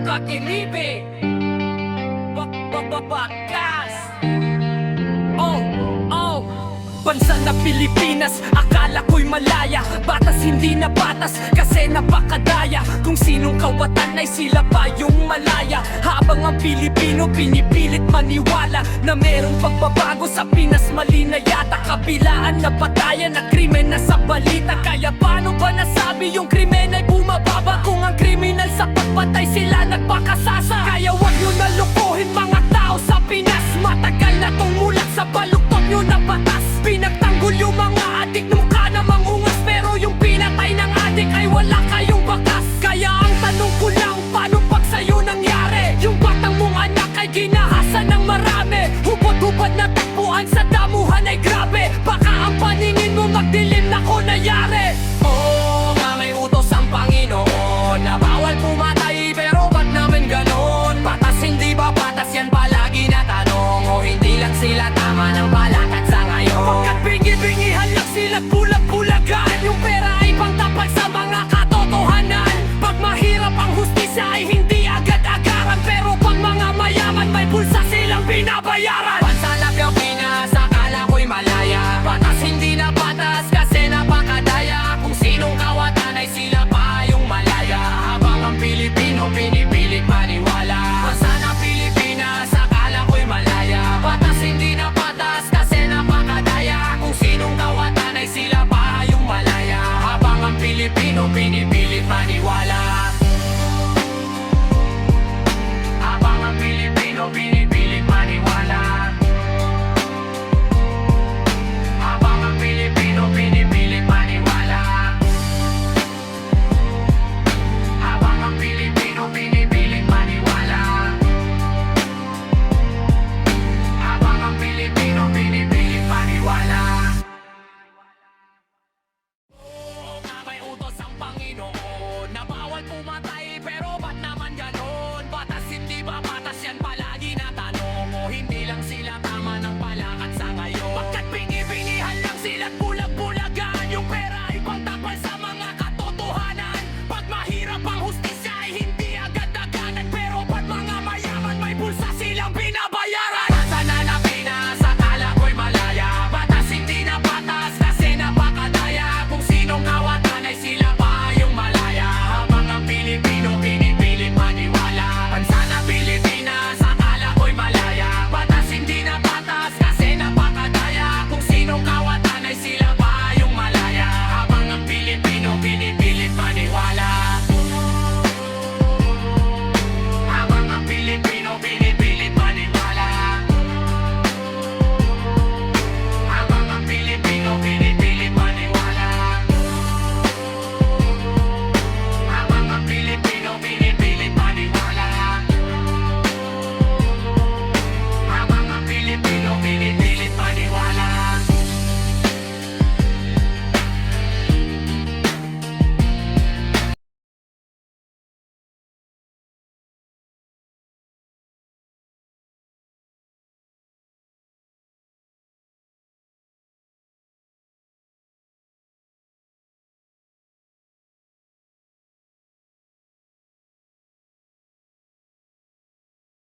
Pagkakinibig Bakas Oh Bansa na Pilipinas, akala ko'y malaya. Batas hindi na batas kasi napakadaya. Kung sinong kawatan ay sila pa yung malaya. Habang ang Pilipino pinipilit maniwala na merong pagbabago sa Pinas, mali na yata. Kabilaan na patayan na krimen na sa balita. Kaya paano ba nasabi yung krimen ay bumababa? Kung ang kriminal sa pagpatay sila nagpakasasa. Kaya wag nyo nalukuhin mga tao sa Pinas. Matagal na tong mulat sa baluktot nyo na batas. Pinagtanggol yung mga adik, mukha namang ungas. Pero yung pinatay ng adik ay wala kayong bakas. Kaya ang tanong ko lang, paano pag sa'yo nangyari? Yung batang mong anak ay ginahasa ng marami. Hubad-hubad na takbuhan sa damuhan ay grabe. Baka ang paningin mo magdilim na ko nayari. Oo nga may utos ang Panginoon na bawal pumatay, pero ba't naman ganon? Batas hindi ba batas, yan palagi na tanong. O hindi lang sila tama ng balakad sa ngayon? Pagkat bingi-bingihan lang sila bulag-bulagan. Yung pera ay pangtapal sa mga katotohanan. Pag mahirap ang hustisya ay hindi agad-agaran. Pero pag mga mayaman may bulsa silang binabayaran. Bansa na Pilipinas, akala ko'y malaya. Batas hindi na batas kasi napakadaya. Kung sinong kawatan ay sila pa yung malaya. Habang ang Pilipino pinipilit maniwala. Bansa na Pilipinas, akala ko'y malaya. Batas hindi na batas kasi napakadaya. Kung sinong kawatan ay sila pa yung malaya. Habang ang Pilipino pinipilit maniwala. Habang ang Pilipino